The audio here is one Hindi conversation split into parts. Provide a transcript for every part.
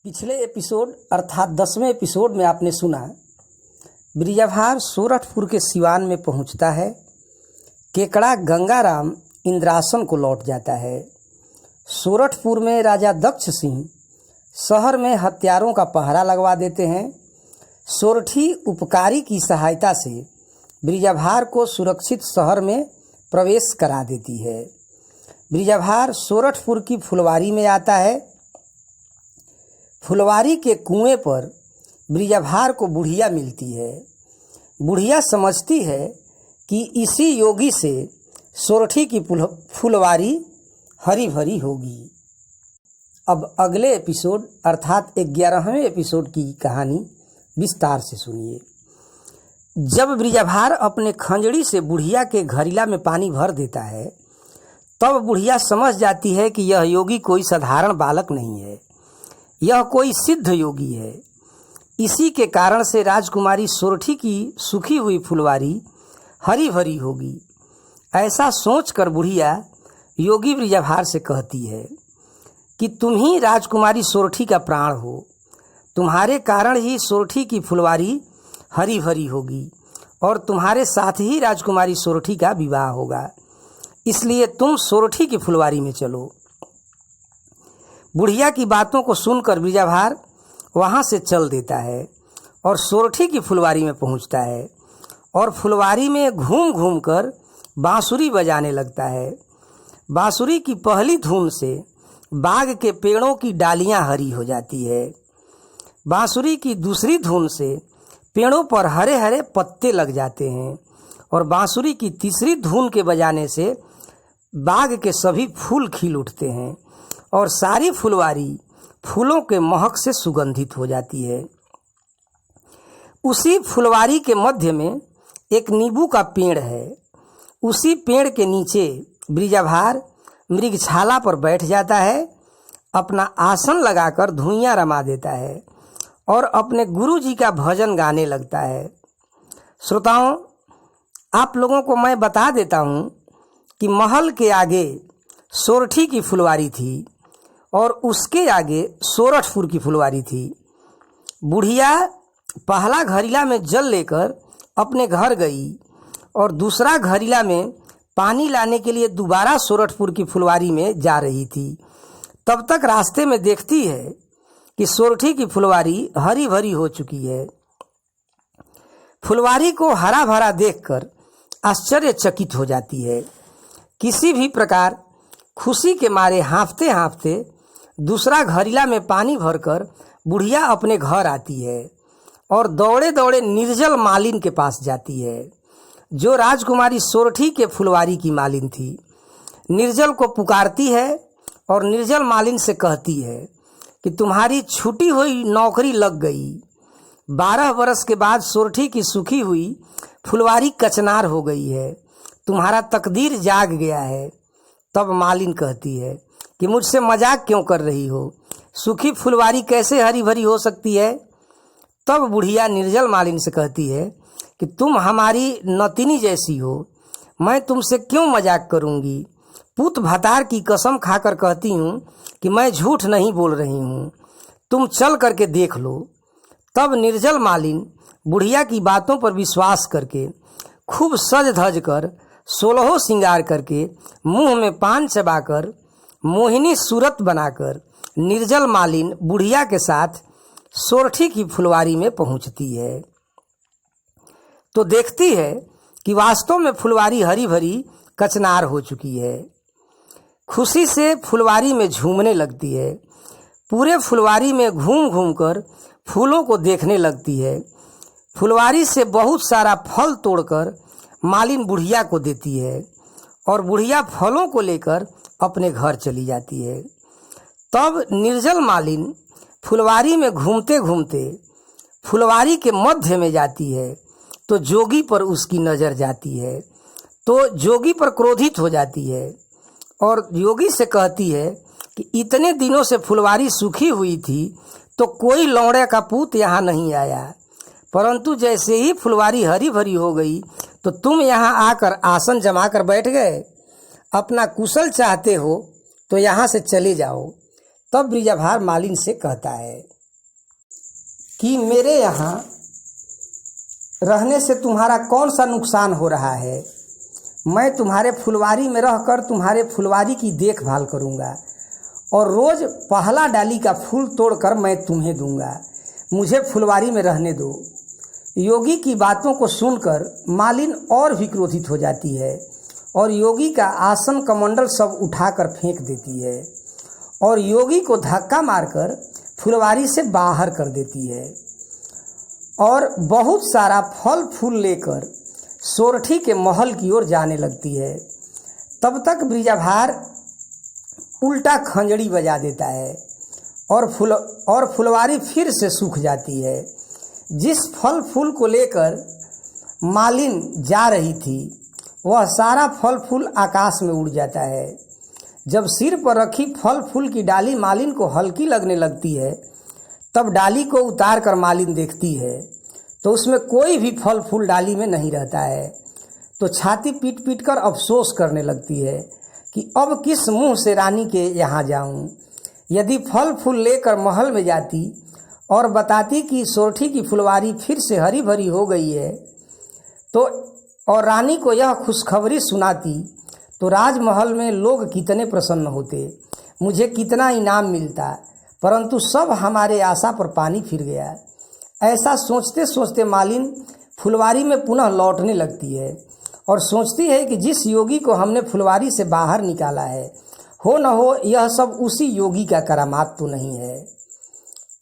पिछले एपिसोड अर्थात 10वें एपिसोड में आपने सुना ब्रिजाभार सोरठपुर के सिवान में पहुंचता है। केकड़ा गंगाराम इंद्रासन को लौट जाता है। सोरठपुर में राजा दक्ष सिंह शहर में हथियारों का पहरा लगवा देते हैं। सोरठी उपकारी की सहायता से ब्रिजाभार को सुरक्षित शहर में प्रवेश करा देती है। ब्रिजाभार सोरठपुर की फुलवारी में आता है। फुलवारी के कुएं पर ब्रिजाभार को बुढ़िया मिलती है। बुढ़िया समझती है कि इसी योगी से सोरठी की फुलवारी हरी भरी होगी। अब अगले एपिसोड अर्थात 11वें एपिसोड की कहानी विस्तार से सुनिए। जब ब्रिजाभार अपने खंजड़ी से बुढ़िया के घड़ीला में पानी भर देता है, तब बुढ़िया समझ जाती है कि यह योगी कोई साधारण बालक नहीं है, यह कोई सिद्ध योगी है। इसी के कारण से राजकुमारी सोरठी की सूखी हुई फुलवारी हरी भरी होगी। ऐसा सोचकर बुढ़िया योगी ब्रिजाभार से कहती है कि तुम ही राजकुमारी सोरठी का प्राण हो, तुम्हारे कारण ही सोरठी की फुलवारी हरी भरी होगी और तुम्हारे साथ ही राजकुमारी सोरठी का विवाह होगा। इसलिए तुम सोरठी की फुलवारी में चलो। बुढ़िया की बातों को सुनकर ब्रिजाभार वहाँ से चल देता है और सोरठी की फुलवारी में पहुँचता है और फुलवारी में घूम घूम कर बांसुरी बजाने लगता है। बांसुरी की पहली धुन से बाग के पेड़ों की डालियाँ हरी हो जाती है। बांसुरी की दूसरी धुन से पेड़ों पर हरे हरे पत्ते लग जाते हैं और बांसुरी की तीसरी धुन के बजाने से बाग के सभी फूल खिल उठते हैं और सारी फुलवारी फूलों के महक से सुगंधित हो जाती है। उसी फुलवारी के मध्य में एक नींबू का पेड़ है। उसी पेड़ के नीचे ब्रिजाभार मृगछाला पर बैठ जाता है, अपना आसन लगाकर धुइयां रमा देता है और अपने गुरु जी का भजन गाने लगता है। श्रोताओं, आप लोगों को मैं बता देता हूँ कि महल के आगे सोरठी की फुलवारी थी और उसके आगे सोरठपुर की फुलवारी थी। बुढ़िया पहला घड़ीला में जल लेकर अपने घर गई और दूसरा घड़ीला में पानी लाने के लिए दोबारा सोरठपुर की फुलवारी में जा रही थी। तब तक रास्ते में देखती है कि सोरठी की फुलवारी हरी भरी हो चुकी है। फुलवारी को हरा भरा देखकर आश्चर्यचकित हो जाती है। किसी भी प्रकार खुशी के मारे हाँफते हाँफते दूसरा घड़ीला में पानी भरकर बुढ़िया अपने घर आती है और दौड़े दौड़े निर्जल मालिन के पास जाती है, जो राजकुमारी सोरठी के फुलवारी की मालिन थी। निर्जल को पुकारती है और निर्जल मालिन से कहती है कि तुम्हारी छूटी हुई नौकरी लग गई। 12 वर्ष के बाद सोरठी की सूखी हुई फुलवारी कचनार हो गई है, तुम्हारा तकदीर जाग गया है। तब मालिन कहती है कि मुझसे मजाक क्यों कर रही हो, सूखी फुलवारी कैसे हरी भरी हो सकती है। तब बुढ़िया निर्जल मालिन से कहती है कि तुम हमारी नतिनी जैसी हो, मैं तुमसे क्यों मजाक करूंगी। पुत भतार की कसम खाकर कहती हूँ कि मैं झूठ नहीं बोल रही हूँ, तुम चल करके देख लो। तब निर्जल मालिन बुढ़िया की बातों पर विश्वास करके खूब सज धज कर 16 श्रृंगार करके मुंह में पान चबाकर मोहिनी सूरत बनाकर निर्जल मालिन बुढ़िया के साथ सोरठी की फुलवारी में पहुंचती है तो देखती है कि वास्तव में फुलवारी हरी भरी कचनार हो चुकी है। खुशी से फुलवारी में झूमने लगती है। पूरे फुलवारी में घूम घूम कर फूलों को देखने लगती है। फुलवारी से बहुत सारा फल तोड़कर मालिन बुढ़िया को देती है और बुढ़िया फलों को लेकर अपने घर चली जाती है। तब निर्जल मालिन फुलवारी में घूमते घूमते फुलवारी के मध्य में जाती है तो जोगी पर उसकी नज़र जाती है। तो जोगी पर क्रोधित हो जाती है और योगी से कहती है कि इतने दिनों से फुलवारी सूखी हुई थी तो कोई लौड़े का पूत यहाँ नहीं आया, परंतु जैसे ही फुलवारी हरी भरी हो गई तो तुम यहाँ आकर आसन जमा कर बैठ गए। अपना कुशल चाहते हो तो यहाँ से चले जाओ। तब ब्रिजाभार मालिन से कहता है कि मेरे यहाँ रहने से तुम्हारा कौन सा नुकसान हो रहा है। मैं तुम्हारे फुलवारी में रहकर तुम्हारे फुलवारी की देखभाल करूँगा और रोज़ पहला डाली का फूल तोड़कर मैं तुम्हें दूंगा। मुझे फुलवारी में रहने दो। योगी की बातों को सुनकर मालिन और भी क्रोधित हो जाती है और योगी का आसन कमंडल सब उठाकर फेंक देती है और योगी को धक्का मारकर फुलवारी से बाहर कर देती है और बहुत सारा फल फूल लेकर सोरठी के महल की ओर जाने लगती है। तब तक ब्रिजाभार उल्टा खंजड़ी बजा देता है और फुलवारी फिर से सूख जाती है। जिस फल फूल को लेकर मालिन जा रही थी वह सारा फल फूल आकाश में उड़ जाता है। जब सिर पर रखी फल फूल की डाली मालिन को हल्की लगने लगती है तब डाली को उतार कर मालिन देखती है तो उसमें कोई भी फल फूल डाली में नहीं रहता है। तो छाती पीट पीट कर अफसोस करने लगती है कि अब किस मुंह से रानी के यहाँ जाऊं। यदि फल फूल लेकर महल में जाती और बताती कि सोरठी की फुलवारी फिर से हरी भरी हो गई है तो और रानी को यह खुशखबरी सुनाती तो राजमहल में लोग कितने प्रसन्न होते, मुझे कितना इनाम मिलता, परंतु सब हमारे आशा पर पानी फिर गया। ऐसा सोचते सोचते मालिन फुलवारी में पुनः लौटने लगती है और सोचती है कि जिस योगी को हमने फुलवारी से बाहर निकाला है हो न हो यह सब उसी योगी का करामात तो नहीं है।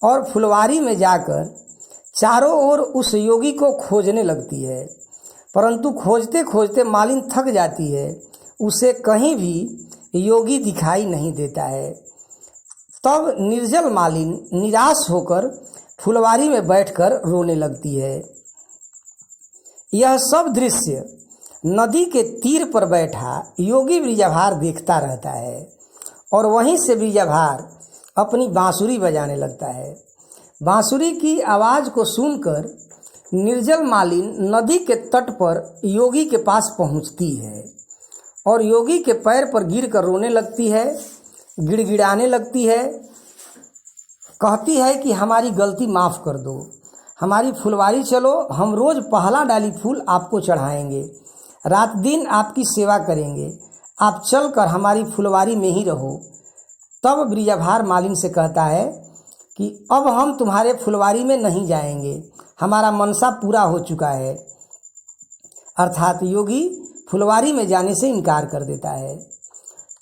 और फुलवारी में जाकर चारों ओर उस योगी को खोजने लगती है, परंतु खोजते खोजते मालिन थक जाती है। उसे कहीं भी योगी दिखाई नहीं देता है। तब निर्जल मालिन निराश होकर फुलवारी में बैठकर रोने लगती है। यह सब दृश्य नदी के तीर पर बैठा योगी ब्रिजाभार देखता रहता है और वहीं से ब्रिजाभार अपनी बांसुरी बजाने लगता है। बांसुरी की आवाज़ को सुनकर निर्जल मालिन नदी के तट पर योगी के पास पहुंचती है और योगी के पैर पर गिरकर रोने लगती है, गिड़गिड़ाने लगती है, कहती है कि हमारी गलती माफ़ कर दो, हमारी फुलवारी चलो, हम रोज़ पहला डाली फूल आपको चढ़ाएंगे, रात दिन आपकी सेवा करेंगे, आप चलकर हमारी फुलवारी में ही रहो। तब ब्रिजाभार मालिन से कहता है कि अब हम तुम्हारे फुलवारी में नहीं जाएंगे, हमारा मनसा पूरा हो चुका है। अर्थात योगी फुलवारी में जाने से इनकार कर देता है।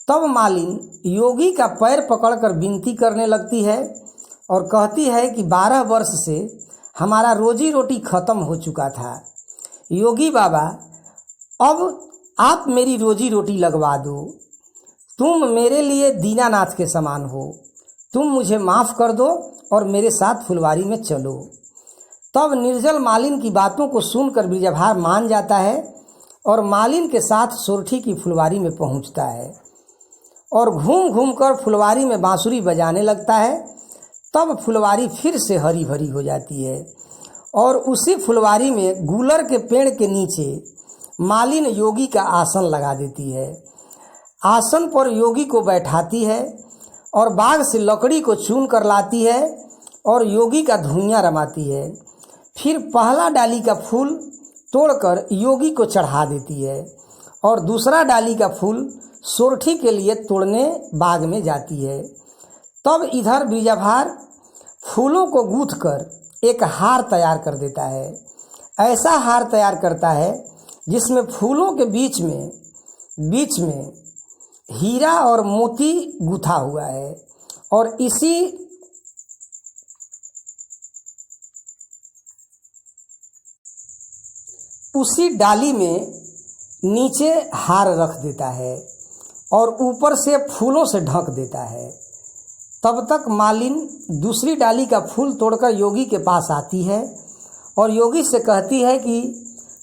तब मालिन योगी का पैर पकड़कर विनती करने लगती है और कहती है कि 12 वर्ष से हमारा रोजी रोटी खत्म हो चुका था। योगी बाबा, अब आप मेरी रोजी रोटी लगवा दो, तुम मेरे लिए दीनानाथ के समान हो, तुम मुझे माफ़ कर दो और मेरे साथ फुलवारी में चलो। तब निर्जल मालिन की बातों को सुनकर ब्रिजाभार मान जाता है और मालिन के साथ सोरठी की फुलवारी में पहुंचता है और घूम घूम कर फुलवारी में बांसुरी बजाने लगता है। तब फुलवारी फिर से हरी भरी हो जाती है और उसी फुलवारी में गूलर के पेड़ के नीचे मालिन योगी का आसन लगा देती है। आसन पर योगी को बैठाती है और बाग से लकड़ी को चुन कर लाती है और योगी का धुइयां रमाती है। फिर पहला डाली का फूल तोड़कर योगी को चढ़ा देती है और दूसरा डाली का फूल सोरठी के लिए तोड़ने बाग में जाती है। तब इधर ब्रिजाभार फूलों को गूंथकर एक हार तैयार कर देता है। ऐसा हार तैयार करता है जिसमें फूलों के बीच में हीरा और मोती गूंथा हुआ है और उसी डाली में नीचे हार रख देता है और ऊपर से फूलों से ढक देता है। तब तक मालिन दूसरी डाली का फूल तोड़कर योगी के पास आती है और योगी से कहती है कि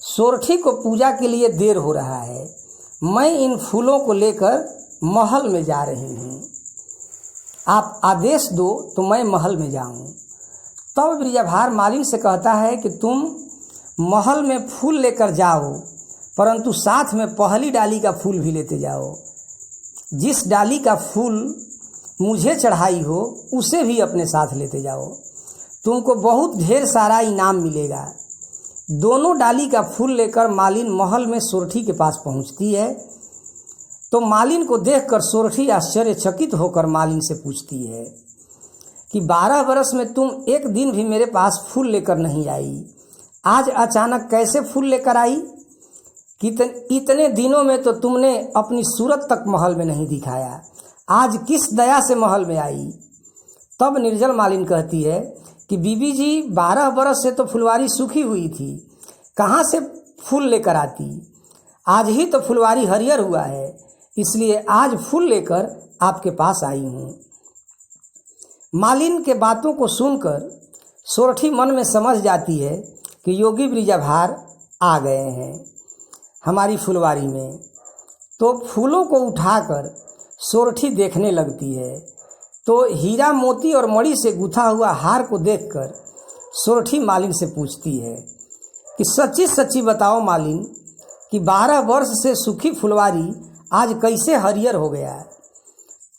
सोरठी को पूजा के लिए देर हो रहा है, मैं इन फूलों को लेकर महल में जा रही हूँ, आप आदेश दो तो मैं महल में जाऊँ। तब ब्रिजाभार मालिन से कहता है कि तुम महल में फूल लेकर जाओ, परंतु साथ में पहली डाली का फूल भी लेते जाओ। जिस डाली का फूल मुझे चढ़ाई हो उसे भी अपने साथ लेते जाओ। तुमको बहुत ढेर सारा इनाम मिलेगा। दोनों डाली का फूल लेकर मालिन महल में सोरठी के पास पहुंचती है। तो मालिन को देखकर सोरठी आश्चर्यचकित होकर मालिन से पूछती है कि 12 वर्ष में तुम एक दिन भी मेरे पास फूल लेकर नहीं आई, आज अचानक कैसे फूल लेकर आई? इतने दिनों में तो तुमने अपनी सूरत तक महल में नहीं दिखाया, आज किस दया से महल में आई? तब निर्जल मालिन कहती है कि बीबी जी 12 बरस से तो फुलवारी सूखी हुई थी, कहाँ से फूल लेकर आती? आज ही तो फुलवारी हरियर हुआ है, इसलिए आज फूल लेकर आपके पास आई हूँ। मालिन के बातों को सुनकर सोरठी मन में समझ जाती है कि योगी ब्रिजाभार आ गए हैं हमारी फुलवारी में। तो फूलों को उठाकर सोरठी देखने लगती है। तो हीरा मोती और मणि से गुथा हुआ हार को देखकर सोरठी मालिन से पूछती है कि सच्ची सच्ची बताओ मालिन कि 12 वर्ष से सूखी फुलवारी आज कैसे हरियर हो गया?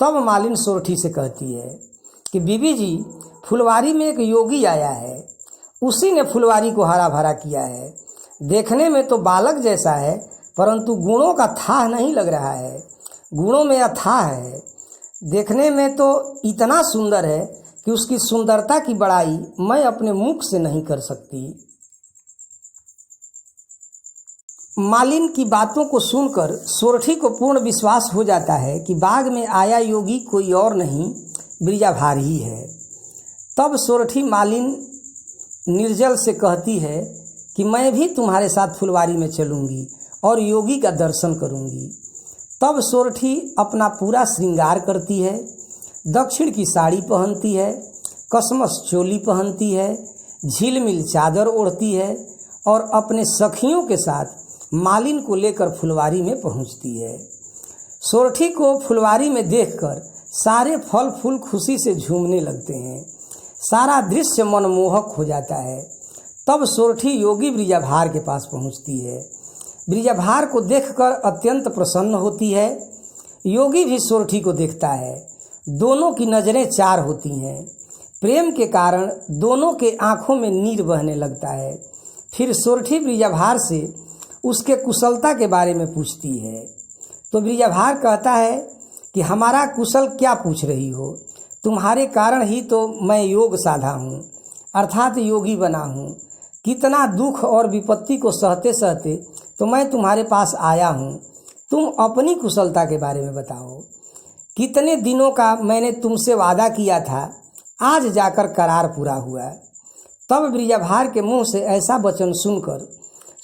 तब मालिन सोरठी से कहती है कि बीबी जी, फुलवारी में एक योगी आया है, उसी ने फुलवारी को हरा भरा किया है। देखने में तो बालक जैसा है, परंतु गुणों का थाह नहीं लग रहा है, गुणों में अथाह है। देखने में तो इतना सुंदर है कि उसकी सुंदरता की बड़ाई मैं अपने मुख से नहीं कर सकती। मालिन की बातों को सुनकर सोरठी को पूर्ण विश्वास हो जाता है कि बाग में आया योगी कोई और नहीं, ब्रिजाभार ही है। तब सोरठी मालिन निर्जल से कहती है कि मैं भी तुम्हारे साथ फुलवारी में चलूँगी और योगी का दर्शन करूँगी। तब सोरठी अपना पूरा श्रृंगार करती है, दक्षिण की साड़ी पहनती है, कसमस चोली पहनती है, झिलमिल चादर ओढ़ती है और अपने सखियों के साथ मालिन को लेकर फुलवारी में पहुंचती है। सोरठी को फुलवारी में देखकर सारे फल फूल खुशी से झूमने लगते हैं, सारा दृश्य मनमोहक हो जाता है। तब सोरठी योगी ब्रिजाभार के पास पहुंचती है। ब्रिजाभार को देखकर अत्यंत प्रसन्न होती है। योगी भी सोरठी को देखता है, दोनों की नज़रें चार होती हैं। प्रेम के कारण दोनों के आंखों में नीर बहने लगता है। फिर सोरठी ब्रिजाभार से उसके कुशलता के बारे में पूछती है। तो ब्रिजाभार कहता है कि हमारा कुशल क्या पूछ रही हो, तुम्हारे कारण ही तो मैं योग साधा हूँ, अर्थात योगी बना हूँ। कितना दुख और विपत्ति को सहते सहते तो मैं तुम्हारे पास आया हूँ, तुम अपनी कुशलता के बारे में बताओ। कितने दिनों का मैंने तुमसे वादा किया था, आज जाकर करार पूरा हुआ। तब ब्रिजाभार के मुंह से ऐसा वचन सुनकर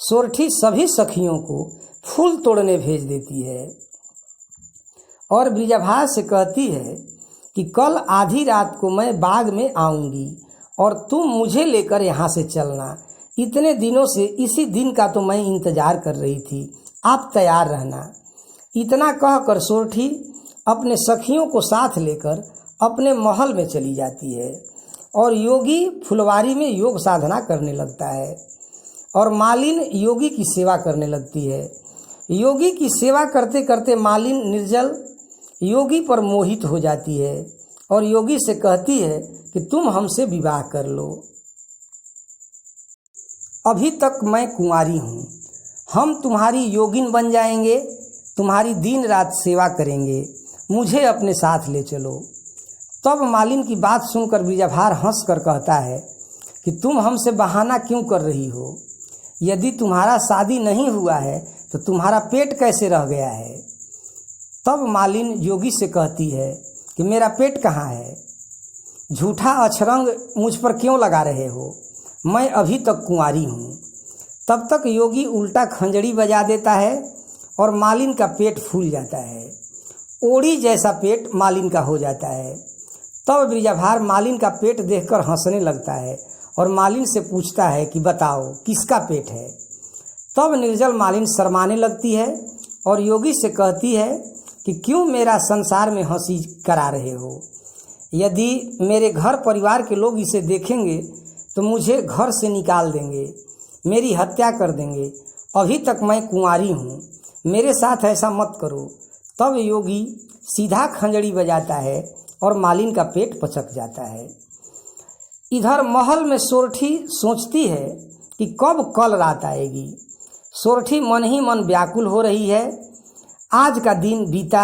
सोरठी सभी सखियों को फूल तोड़ने भेज देती है और ब्रिजाभार से कहती है कि कल आधी रात को मैं बाग में आऊँगी और तुम मुझे लेकर यहाँ से चलना। इतने दिनों से इसी दिन का तो मैं इंतजार कर रही थी, आप तैयार रहना। इतना कहकर सोरठी अपने सखियों को साथ लेकर अपने महल में चली जाती है और योगी फुलवारी में योग साधना करने लगता है और मालिन योगी की सेवा करने लगती है। योगी की सेवा करते करते मालिन निर्जल योगी पर मोहित हो जाती है और योगी से कहती है कि तुम हमसे विवाह कर लो। अभी तक मैं कुंवारी हूँ, हम तुम्हारी योगिन बन जाएंगे, तुम्हारी दिन रात सेवा करेंगे, मुझे अपने साथ ले चलो। तब मालिन की बात सुनकर ब्रिजाभार हंस कर कहता है कि तुम हमसे बहाना क्यों कर रही हो? यदि तुम्हारा शादी नहीं हुआ है तो तुम्हारा पेट कैसे रह गया है? तब मालिन योगी से कहती है कि मेरा पेट कहाँ है? झूठा अछरंग मुझ पर क्यों लगा रहे हो? मैं अभी तक कुंवारी हूँ। तब तक योगी उल्टा खंजड़ी बजा देता है और मालिन का पेट फूल जाता है, ओड़ी जैसा पेट मालिन का हो जाता है। तब ब्रिजाभार मालिन का पेट देखकर हंसने लगता है और मालिन से पूछता है कि बताओ किसका पेट है? तब निर्जल मालिन शर्माने लगती है और योगी से कहती है कि क्यों मेरा संसार में हंसी करा रहे हो? यदि मेरे घर परिवार के लोग इसे देखेंगे तो मुझे घर से निकाल देंगे, मेरी हत्या कर देंगे। अभी तक मैं कुंवारी हूँ, मेरे साथ ऐसा मत करो। तब योगी सीधा खंजड़ी बजाता है और मालिन का पेट पचक जाता है। इधर महल में सोरठी सोचती है कि कब कल रात आएगी। सोरठी मन ही मन व्याकुल हो रही है। आज का दिन बीता,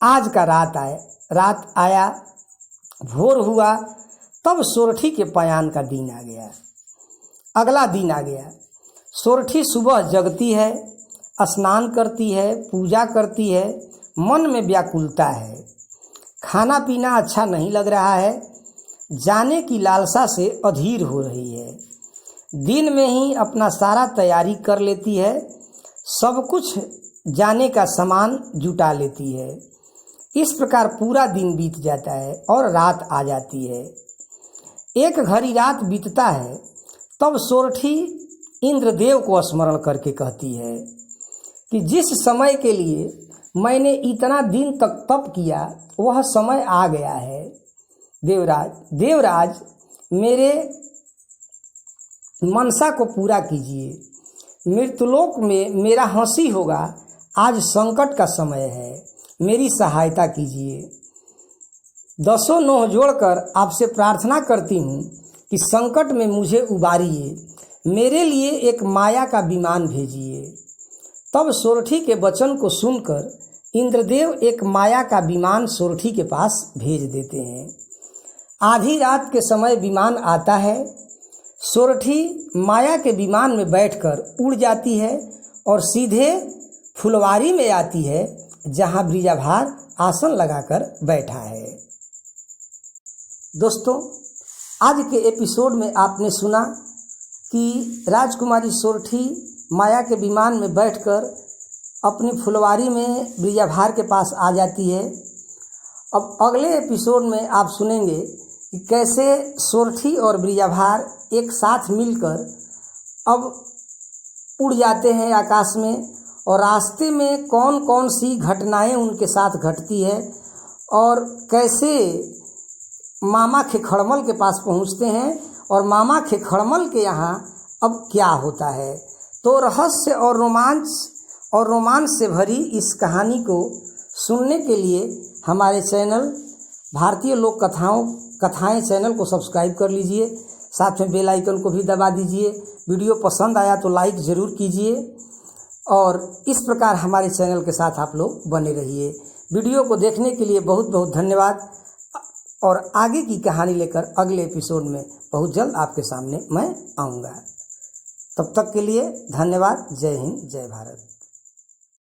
आज का रात आया, भोर हुआ, तब सोरठी के पयान का दिन आ गया। अगला दिन आ गया। सोरठी सुबह जगती है, स्नान करती है, पूजा करती है, मन में व्याकुलता है। खाना पीना अच्छा नहीं लग रहा है, जाने की लालसा से अधीर हो रही है। दिन में ही अपना सारा तैयारी कर लेती है, सब कुछ जाने का सामान जुटा लेती है। इस प्रकार पूरा दिन बीत जाता है और रात आ जाती है। एक घड़ी रात बीतता है, तब सोरठी इंद्रदेव को स्मरण करके कहती है कि जिस समय के लिए मैंने इतना दिन तक तप किया वह समय आ गया है। देवराज मेरे मनसा को पूरा कीजिए। मृत्युलोक में मेरा हंसी होगा, आज संकट का समय है, मेरी सहायता कीजिए। दसों नोह जोड़कर आपसे प्रार्थना करती हूँ कि संकट में मुझे उबारिए, मेरे लिए एक माया का विमान भेजिए। तब सोरठी के वचन को सुनकर इंद्रदेव एक माया का विमान सोरठी के पास भेज देते हैं। आधी रात के समय विमान आता है। सोरठी माया के विमान में बैठकर उड़ जाती है और सीधे फुलवारी में आती है, जहां ब्रिजाभार आसन लगाकर बैठा है। दोस्तों, आज के एपिसोड में आपने सुना कि राजकुमारी सोरठी माया के विमान में बैठकर अपनी फुलवारी में ब्रिजाभार के पास आ जाती है। अब अगले एपिसोड में आप सुनेंगे कि कैसे सोरठी और ब्रिजाभार एक साथ मिलकर अब उड़ जाते हैं आकाश में, और रास्ते में कौन कौन सी घटनाएं उनके साथ घटती है और कैसे मामा खेखड़मल के पास पहुंचते हैं और मामा खेखड़मल के यहाँ अब क्या होता है। तो रहस्य और रोमांच से भरी इस कहानी को सुनने के लिए हमारे चैनल भारतीय लोक कथाएं चैनल को सब्सक्राइब कर लीजिए, साथ में बेल आइकन को भी दबा दीजिए। वीडियो पसंद आया तो लाइक ज़रूर कीजिए और इस प्रकार हमारे चैनल के साथ आप लोग बने रहिए। वीडियो को देखने के लिए बहुत बहुत धन्यवाद, और आगे की कहानी लेकर अगले एपिसोड में बहुत जल्द आपके सामने मैं आऊँगा। तब तक के लिए धन्यवाद। जय हिंद, जय भारत।